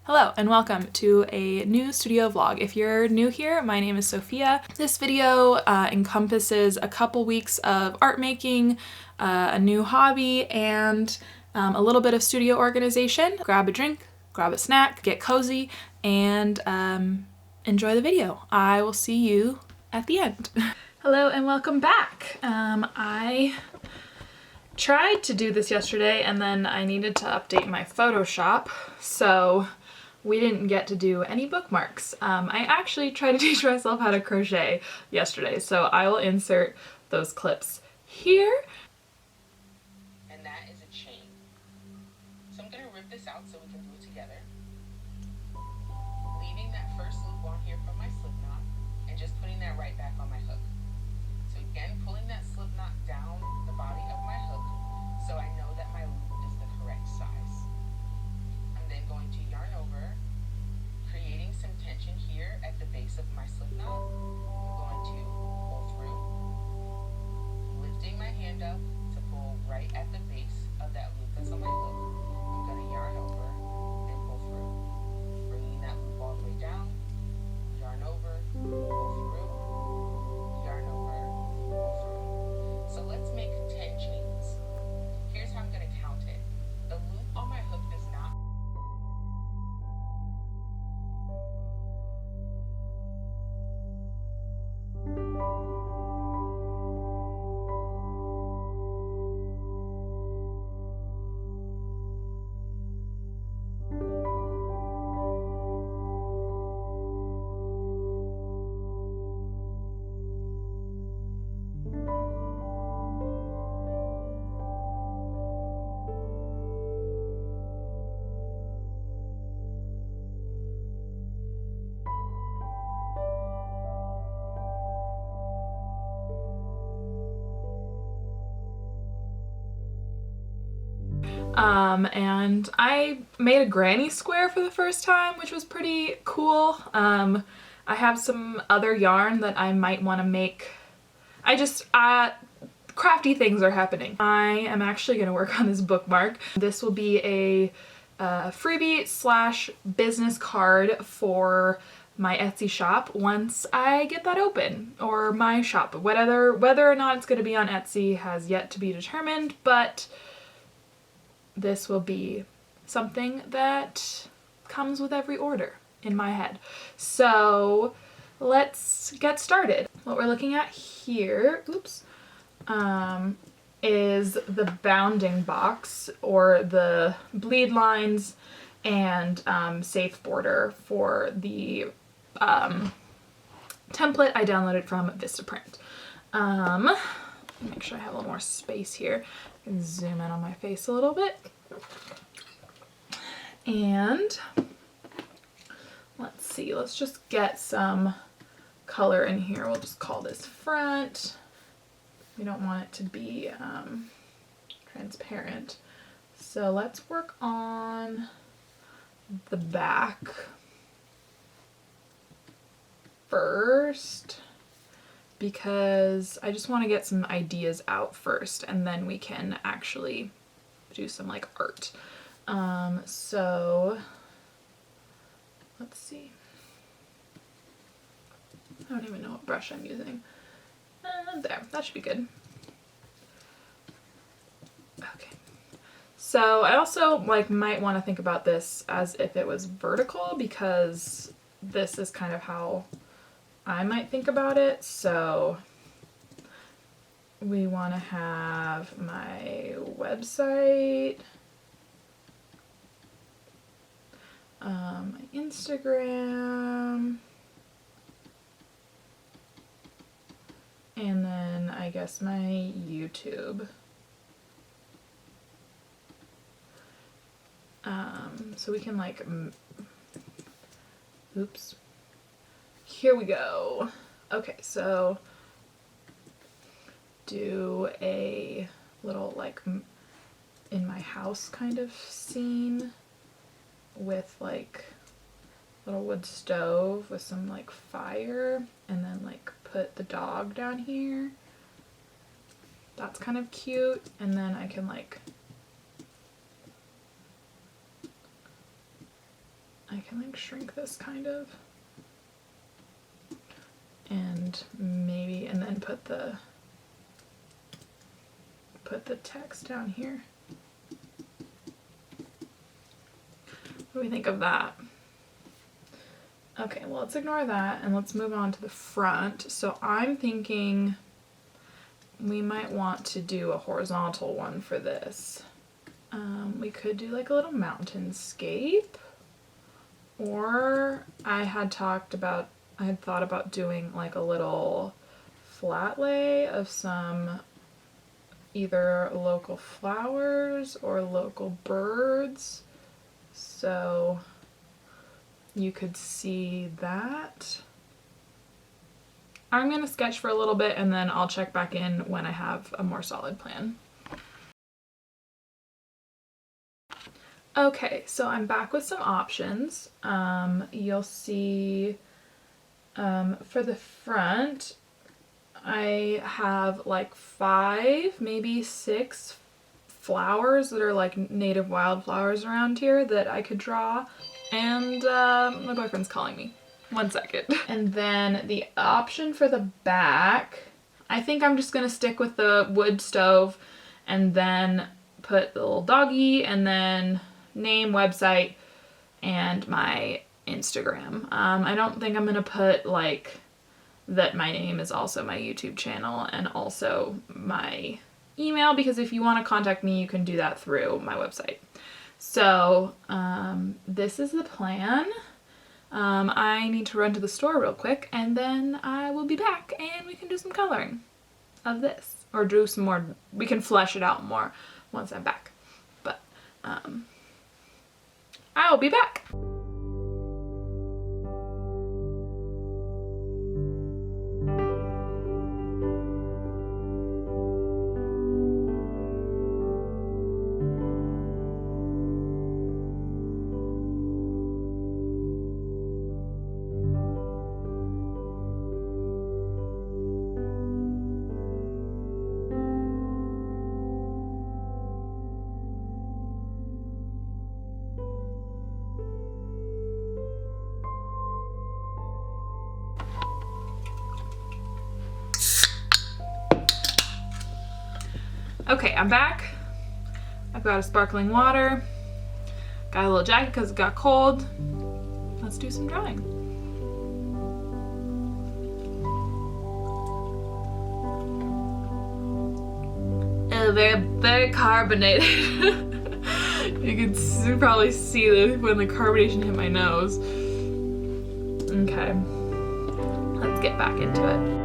Hello and welcome to a new studio vlog. If you're new here, my name is Sophia. This video encompasses a couple weeks of art making, a new hobby, and a little bit of studio organization. Grab a drink, grab a snack, get cozy, and enjoy the video. I will see you at the end. Hello and welcome back. I tried to do this yesterday and then I needed to update my Photoshop, so we didn't get to do any bookmarks. I actually tried to teach myself how to crochet yesterday, so I will insert those clips here. And that is a chain. So I'm going to rip this out so we can do it together. Leaving that first loop on here from my slip knot and just putting that right back on my hook. So again, pulling that slip knot down the body of my hook so I know that my loop is the correct size. I'm then going to yarn over, creating some tension here at the base of my slip knot. I'm going to pull through, lifting my hand up to pull right at the base of that loop that's on my hook. I'm going to yarn over and pull through, bringing that loop all the way down, yarn over, pull through, yarn over, pull through. So let's make 10 chains. Here's how I'm going to count it. The loop on my hook does not and I made a granny square for the first time, which was pretty cool. I have some other yarn that I might want to make. Crafty things are happening. I am actually going to work on this bookmark. This will be a freebie slash business card for my Etsy shop once I get that open, or my shop. Whether or not it's going to be on Etsy has yet to be determined, but this will be something that comes with every order in my head. So let's get started. What we're looking at here, is the bounding box, or the bleed lines and safe border for the template I downloaded from Vistaprint. Make sure I have a little more space here. I can zoom in on my face a little bit. And let's see, let's just get some color in here. We'll just call this front. We don't want it to be transparent. So let's work on the back first, because I just want to get some ideas out first, and then we can actually do some like art. So let's see. I don't even know what brush I'm using. There, that should be good. Okay. So I also might want to think about this as if it was vertical, because this is kind of how I might think about it. So we want to have my website, my Instagram, and then I guess my YouTube. So we can oops. Here we go. Okay, so do a little in my house kind of scene with little wood stove with some fire, and then put the dog down here. That's kind of cute. And then I can I can like shrink this kind of. And maybe, and then put the text down here. What do we think of that? Okay, well, let's ignore that and let's move on to the front. So I'm thinking we might want to do a horizontal one for this. We could do like a little mountainscape, or I had thought about doing like a little flat lay of some either local flowers or local birds. So you could see that. I'm gonna sketch for a little bit and then I'll check back in when I have a more solid plan. Okay, so I'm back with some options. You'll see for the front, I have like 5, maybe 6 flowers that are like native wildflowers around here that I could draw. And my boyfriend's calling me. 1 second. And then the option for the back, I think I'm just gonna stick with the wood stove and then put the little doggy and then name, website, and my Instagram. I don't think I'm gonna put like that my name is also my YouTube channel and also my email, because if you want to contact me, you can do that through my website. So this is the plan. I need to run to the store real quick and then I will be back and we can do some coloring of this, or do some more, we can flesh it out more once I'm back. But I'll be back. Okay, I'm back. I've got a sparkling water. Got a little jacket because it got cold. Let's do some drawing. Oh, very carbonated. You can probably see when the carbonation hit my nose. Okay, let's get back into it.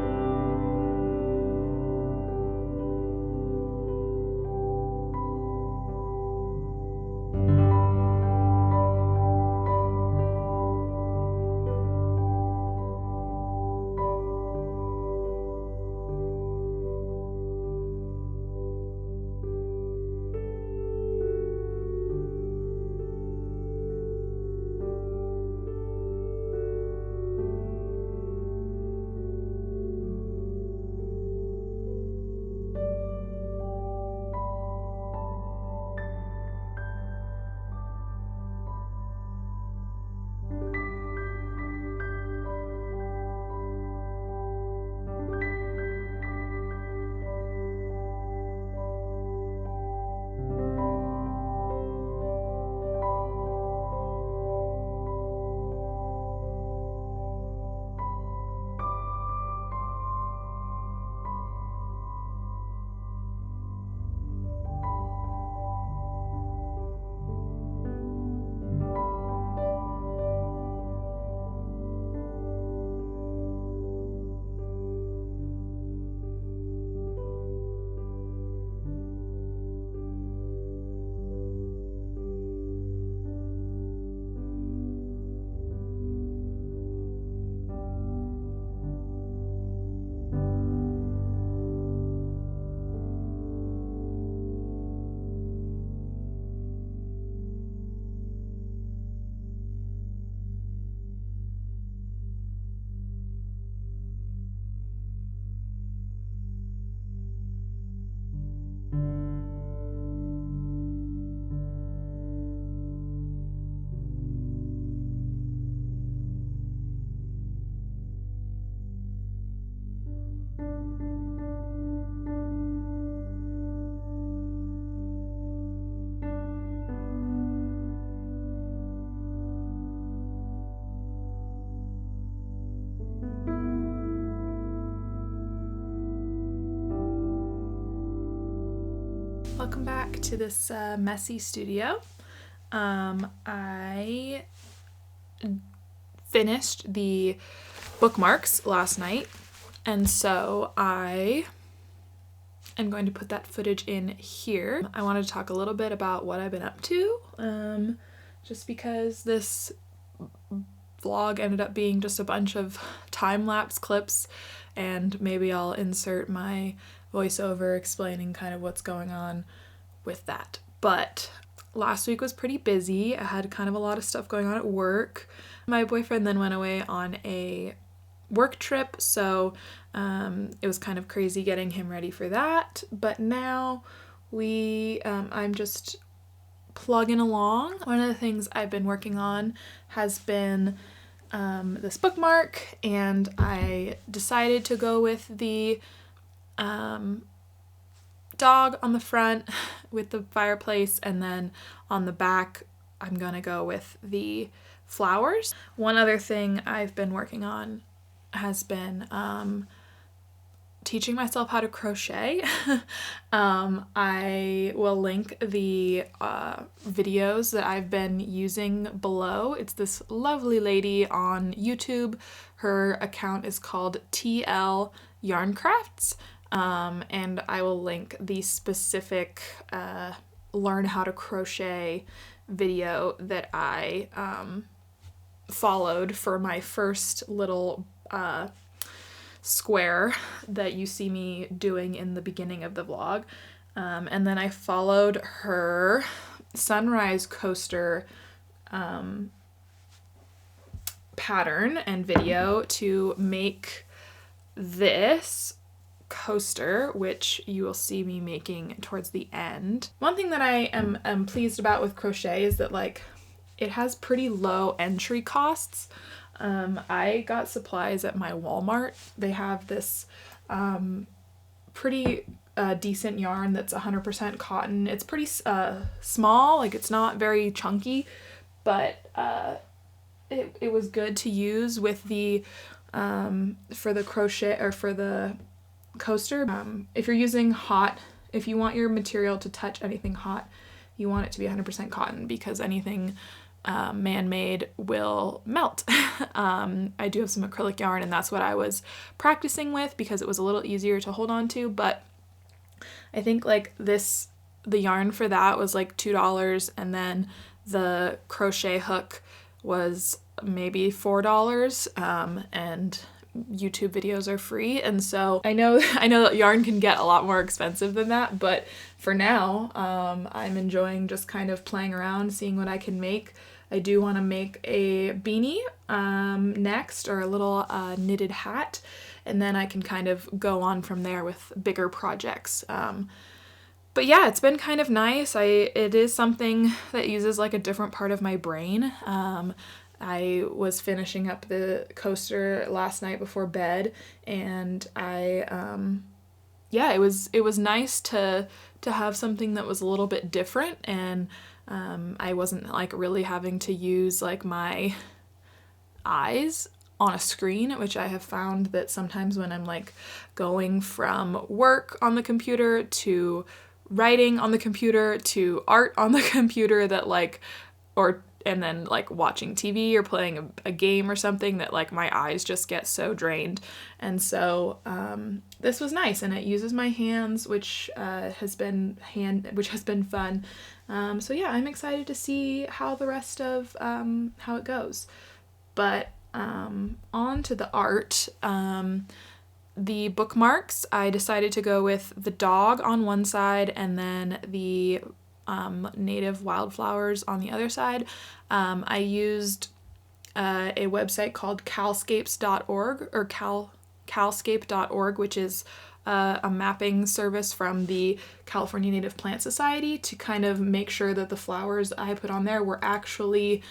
welcome back to this messy studio. I finished the bookmarks last night, and so I am going to put that footage in here. I wanted to talk a little bit about what I've been up to, just because this vlog ended up being just a bunch of time-lapse clips, and maybe I'll insert my voiceover explaining kind of what's going on with that. But last week was pretty busy. I had kind of a lot of stuff going on at work. My boyfriend then went away on a work trip, so it was kind of crazy getting him ready for that. But now I'm just plugging along. One of the things I've been working on has been this bookmark, and I decided to go with the dog on the front with the fireplace, and then on the back I'm gonna go with the flowers. One other thing I've been working on has been teaching myself how to crochet. I will link the videos that I've been using below. It's this lovely lady on YouTube. Her account is called TL Yarn Crafts, and I will link the specific learn how to crochet video that I followed for my first little square that you see me doing in the beginning of the vlog. And then I followed her sunrise coaster pattern and video to make this coaster, which you will see me making towards the end. One thing that I am pleased about with crochet is that, like, it has pretty low entry costs. I got supplies at my Walmart. They have this pretty decent yarn that's 100% cotton. It's pretty small, like it's not very chunky, but it was good to use with the for the crochet or for the coaster. If you're using hot, if you want your material to touch anything hot, you want it to be 100% cotton, because anything man-made will melt. I do have some acrylic yarn, and that's what I was practicing with because it was a little easier to hold on to, but I think like the yarn for that was like $2, and then the crochet hook was maybe $4, and YouTube videos are free, and so I know that yarn can get a lot more expensive than that, but for now I'm enjoying just kind of playing around, seeing what I can make. I do want to make a beanie next, or a little knitted hat, and then I can kind of go on from there with bigger projects. But yeah, it's been kind of nice. It is something that uses like a different part of my brain. I was finishing up the coaster last night before bed, and it was nice to have something that was a little bit different, and I wasn't like really having to use like my eyes on a screen, which I have found that sometimes when I'm like going from work on the computer to writing on the computer to art on the computer, that like, and then like watching TV or playing a game or something, that like my eyes just get so drained. And so this was nice, and it uses my hands, which has been fun. So yeah, I'm excited to see how the rest of how it goes. But on to the art. The bookmarks, I decided to go with the dog on one side and then the native wildflowers on the other side. I used a website called calscapes.org, or calscape.org, which is a mapping service from the California Native Plant Society, to kind of make sure that the flowers I put on there were actually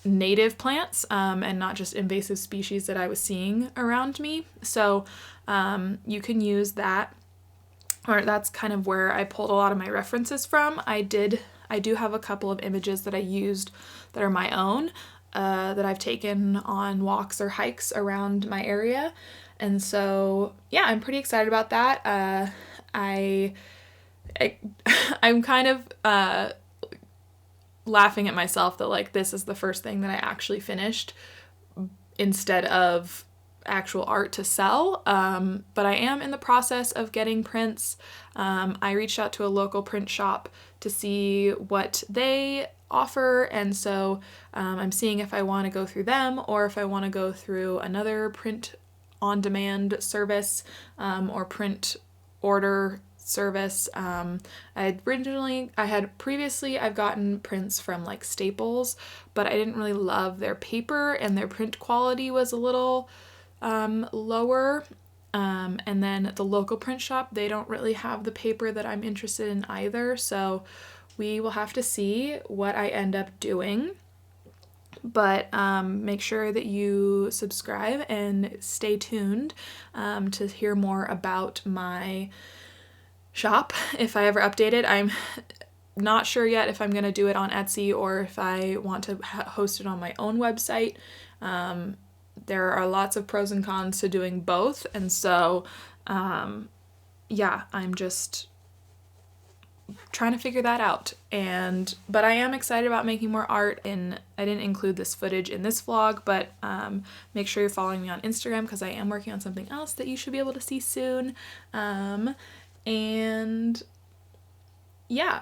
native plants, and not just invasive species that I was seeing around me. So you can use that, or that's kind of where I pulled a lot of my references from. I do have a couple of images that I used that are my own, that I've taken on walks or hikes around my area. And so, yeah, I'm pretty excited about that. I I'm kind of laughing at myself that like this is the first thing that I actually finished instead of actual art to sell. But I am in the process of getting prints. I reached out to a local print shop to see what they offer, and so I'm seeing if I want to go through them or if I want to go through another print on demand service or print order service. I've gotten prints from like Staples, but I didn't really love their paper and their print quality was a little lower. And then the local print shop, they don't really have the paper that I'm interested in either. So we will have to see what I end up doing. But make sure that you subscribe and stay tuned to hear more about my shop if I ever update it. I'm not sure yet if I'm going to do it on Etsy or if I want to host it on my own website. There are lots of pros and cons to doing both, and so yeah, I'm just trying to figure that out. But I am excited about making more art, and I didn't include this footage in this vlog, but make sure you're following me on Instagram because I am working on something else that you should be able to see soon. And yeah.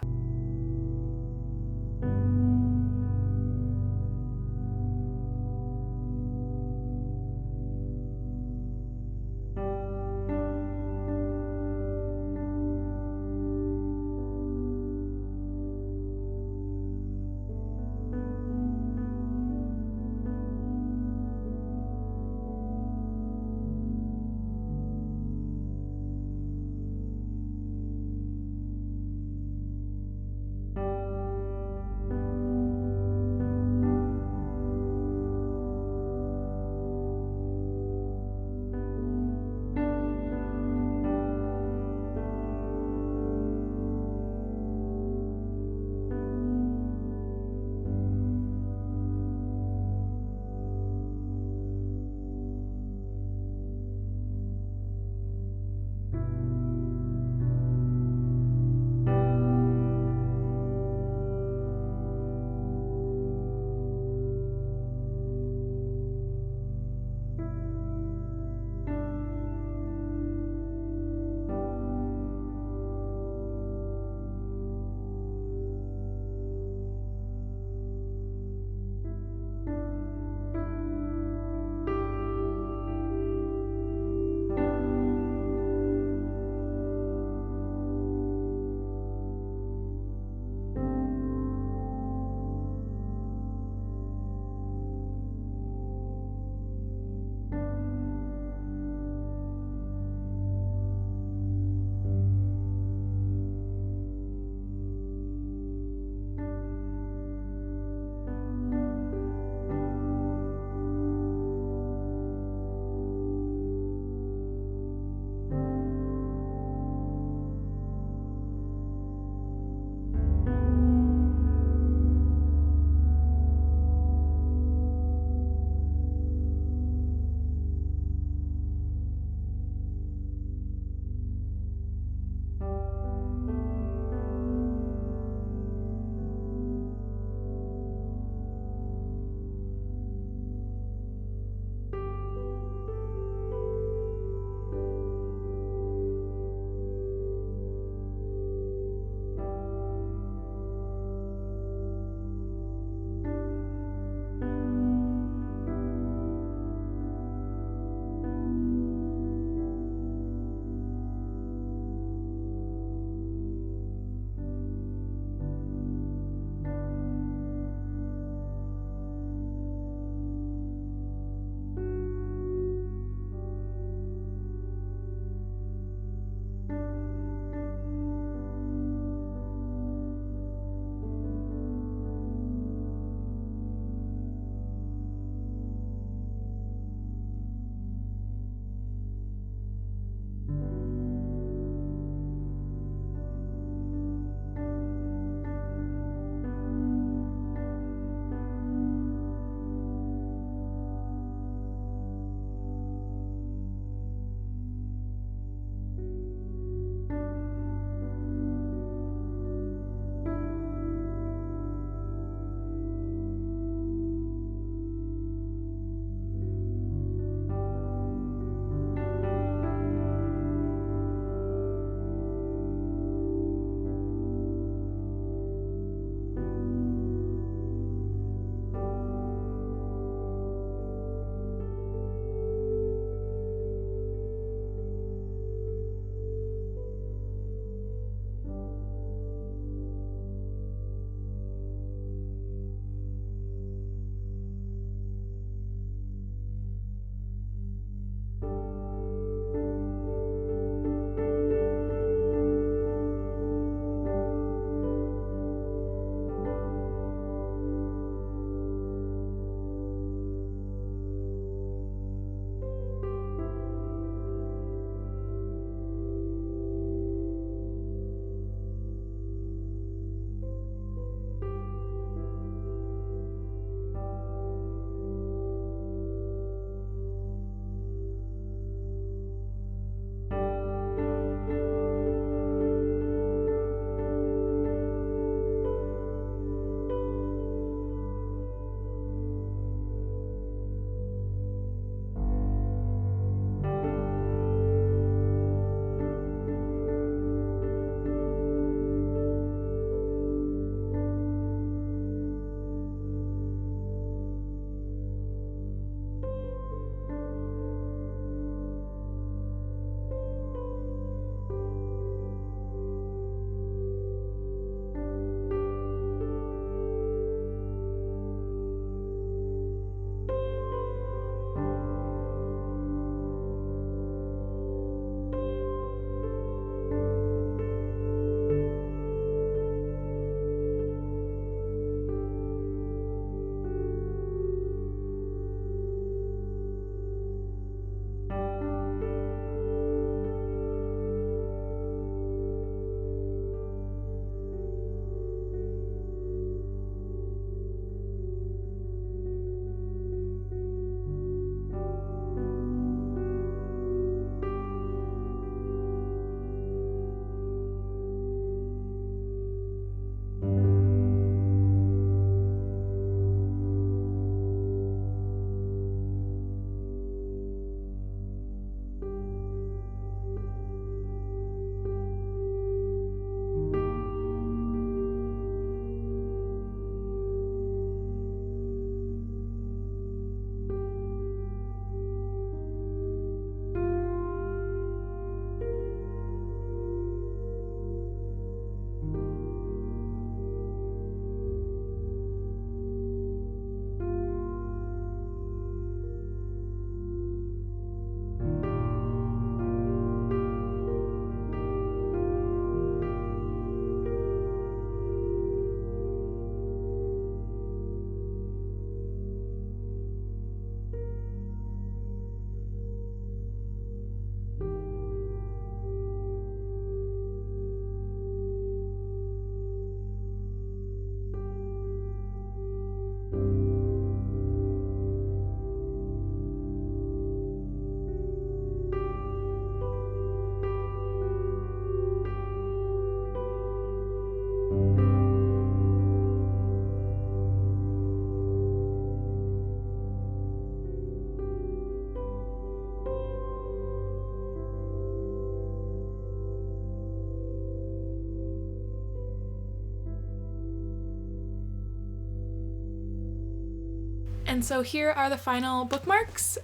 And so here are the final bookmarks.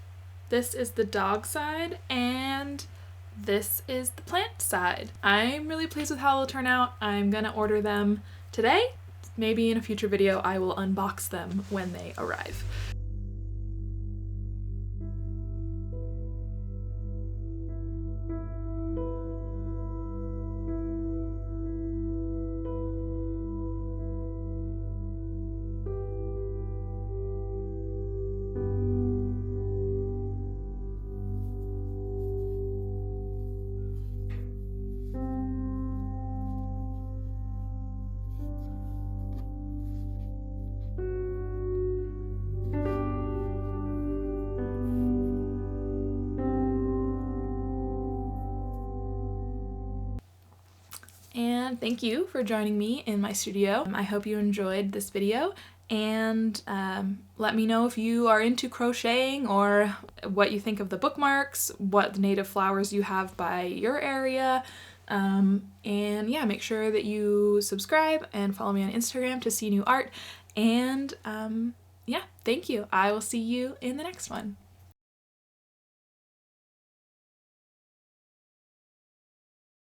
This is the dog side and this is the plant side. I'm really pleased with how they'll turn out. I'm gonna order them today. Maybe in a future video I will unbox them when they arrive. And thank you for joining me in my studio. I hope you enjoyed this video, and let me know if you are into crocheting or what you think of the bookmarks, what native flowers you have by your area, and yeah, make sure that you subscribe and follow me on Instagram to see new art, and yeah, thank you. I will see you in the next one.